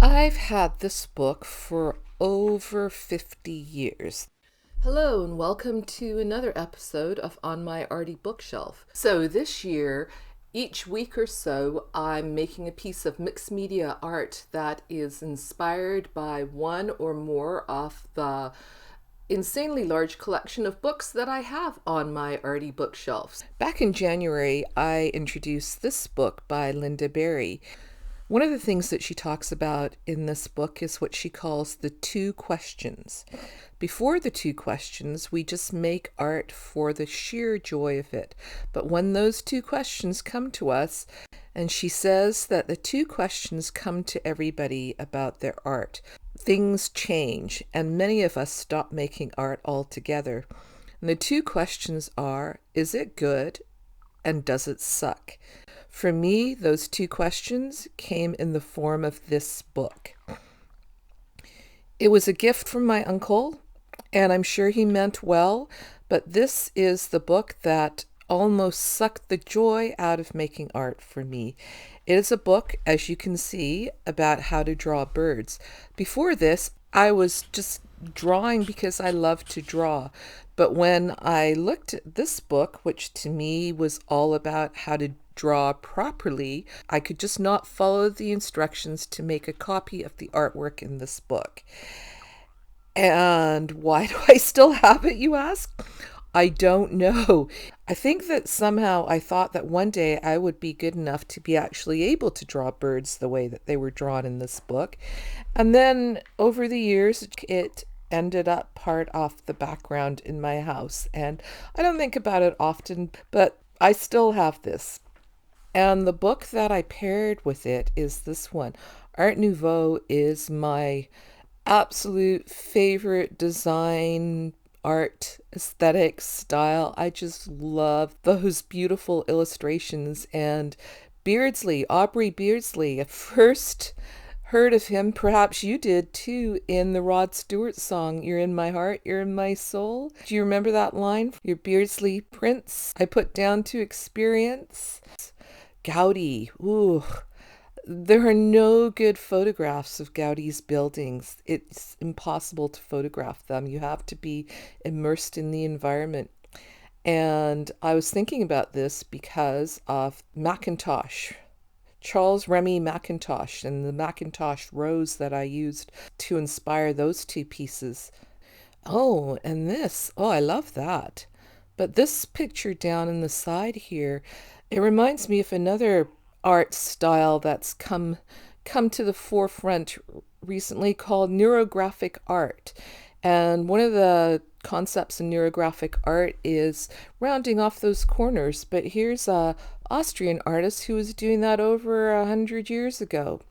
I've had this book for over 50 years. Hello and welcome to another episode of On My Arty Bookshelf. So this year, each week or so, I'm making a piece of mixed media art that is inspired by one or more of the insanely large collection of books that I have on my Arty bookshelves. Back in January, I introduced this book by Lynda Barry. One of the things that she talks about in this book is what she calls the two questions. Before the two questions, we just make art for the sheer joy of it. But when those two questions come to us, and she says that the two questions come to everybody about their art, things change, and many of us stop making art altogether. And the two questions are, is it good and does it suck? For me, those two questions came in the form of this book. It was a gift from my uncle, and I'm sure he meant well, but this is the book that almost sucked the joy out of making art for me. It is a book, as you can see, about how to draw birds. Before this, I was just drawing because I love to draw. But when I looked at this book, which to me was all about how to draw properly, I could just not follow the instructions to make a copy of the artwork in this book. And why do I still have it, you ask? I don't know. I think that somehow I thought that one day I would be good enough to be actually able to draw birds the way that they were drawn in this book. And then over the years, it ended up part of the background in my house. And I don't think about it often, but I still have this. And the book that I paired with it is this one. Art Nouveau is my absolute favorite design, art, aesthetic, style. I just love those beautiful illustrations. And Beardsley, Aubrey Beardsley, at first heard of him, perhaps you did too, in the Rod Stewart song, "You're in my heart, you're in my soul." Do you remember that line? Your Beardsley prints I put down to experience. Gaudi, ooh, there are no good photographs of Gaudi's buildings. It's impossible to photograph them. You have to be immersed in the environment. And I was thinking about this because of Macintosh, Charles Remy Macintosh, and the Macintosh rose that I used to inspire those two pieces. Oh, and this, oh, I love that. But this picture down in the side here, it reminds me of another art style that's come to the forefront recently called Neurographic Art. And one of the concepts in neurographic art is rounding off those corners. But here's a Austrian artist who was doing that over 100 years ago.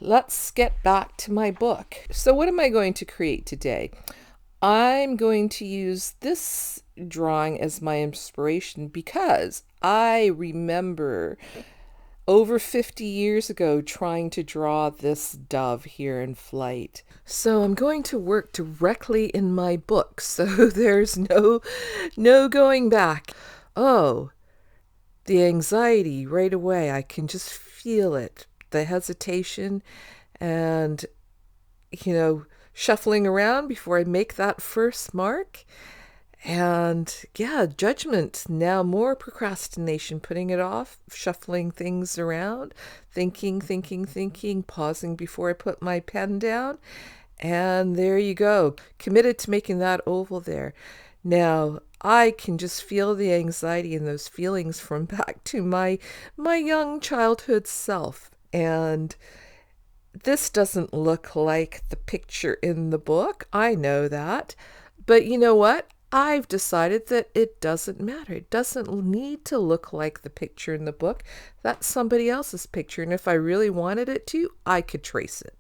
Let's get back to my book. So what am I going to create today? I'm going to use this drawing as my inspiration because I remember over 50 years ago trying to draw this dove here in flight. So I'm going to work directly in my book, so there's no going back. Oh, the anxiety right away, I can just feel it. The hesitation and, shuffling around before I make that first mark. And yeah, judgment, now more procrastination, putting it off, shuffling things around, thinking, pausing before I put my pen down. And there you go, committed to making that oval there. Now, I can just feel the anxiety and those feelings from back to my young childhood self. And this doesn't look like the picture in the book. I know that. But you know what? I've decided that it doesn't matter. It doesn't need to look like the picture in the book. That's somebody else's picture. And if I really wanted it to, I could trace it.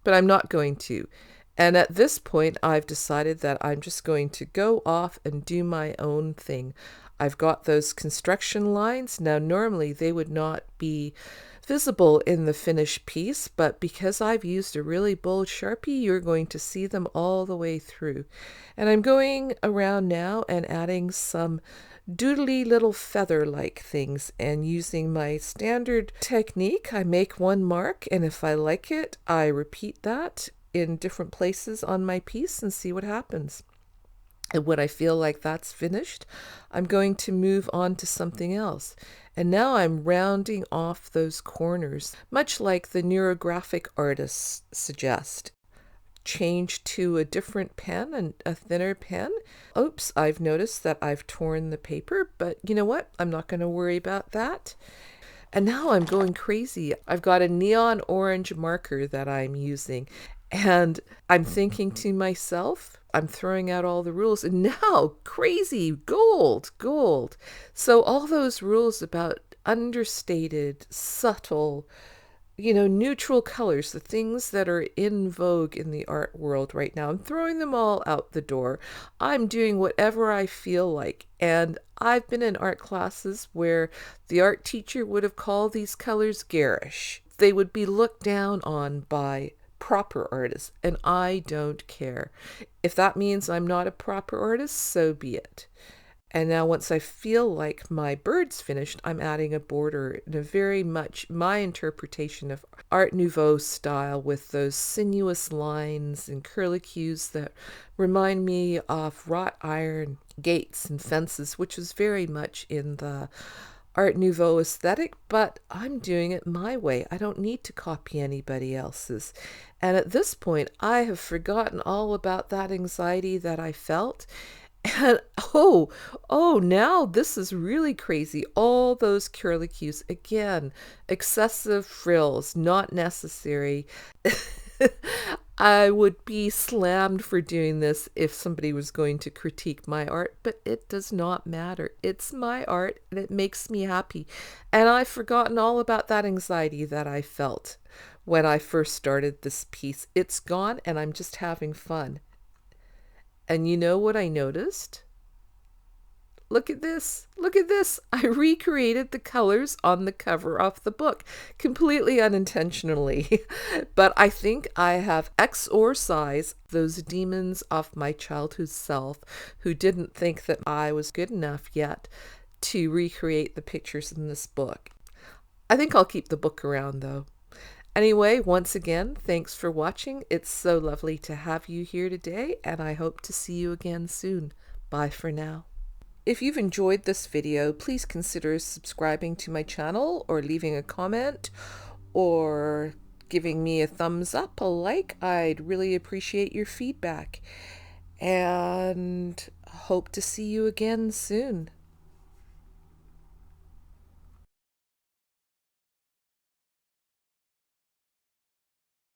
But I'm not going to. And at this point, I've decided that I'm just going to go off and do my own thing. I've got those construction lines. Now, normally they would not be visible in the finished piece, but because I've used a really bold Sharpie, you're going to see them all the way through. And I'm going around now and adding some doodly little feather-like things, and using my standard technique, I make one mark, and if I like it, I repeat that in different places on my piece and see what happens. And when I feel like that's finished, I'm going to move on to something else. And now I'm rounding off those corners, much like the neurographic artists suggest. Change to a different pen and a thinner pen. Oops, I've noticed that I've torn the paper, but you know what? I'm not going to worry about that. And now I'm going crazy. I've got a neon orange marker that I'm using, and I'm thinking to myself, I'm throwing out all the rules, and now crazy gold, gold. So all those rules about understated, subtle, neutral colors, the things that are in vogue in the art world right now, I'm throwing them all out the door. I'm doing whatever I feel like. And I've been in art classes where the art teacher would have called these colors garish. They would be looked down on by proper artists, and I don't care. If that means I'm not a proper artist, so be it. And now once I feel like my bird's finished, I'm adding a border in a very much my interpretation of Art Nouveau style, with those sinuous lines and curlicues that remind me of wrought iron gates and fences, which was very much in the Art Nouveau aesthetic, but I'm doing it my way. I don't need to copy anybody else's. And at this point, I have forgotten all about that anxiety that I felt. And now this is really crazy. All those curlicues, again, excessive frills, not necessary. I would be slammed for doing this if somebody was going to critique my art, but it does not matter. It's my art and it makes me happy. And I've forgotten all about that anxiety that I felt when I first started this piece. It's gone and I'm just having fun. And you know what I noticed? Look at this. Look at this. I recreated the colors on the cover of the book, completely unintentionally. But I think I have exorcised those demons of my childhood self who didn't think that I was good enough yet to recreate the pictures in this book. I think I'll keep the book around though. Anyway, once again, thanks for watching. It's so lovely to have you here today, and I hope to see you again soon. Bye for now. If you've enjoyed this video, please consider subscribing to my channel or leaving a comment or giving me a thumbs up, a like. I'd really appreciate your feedback, and hope to see you again soon.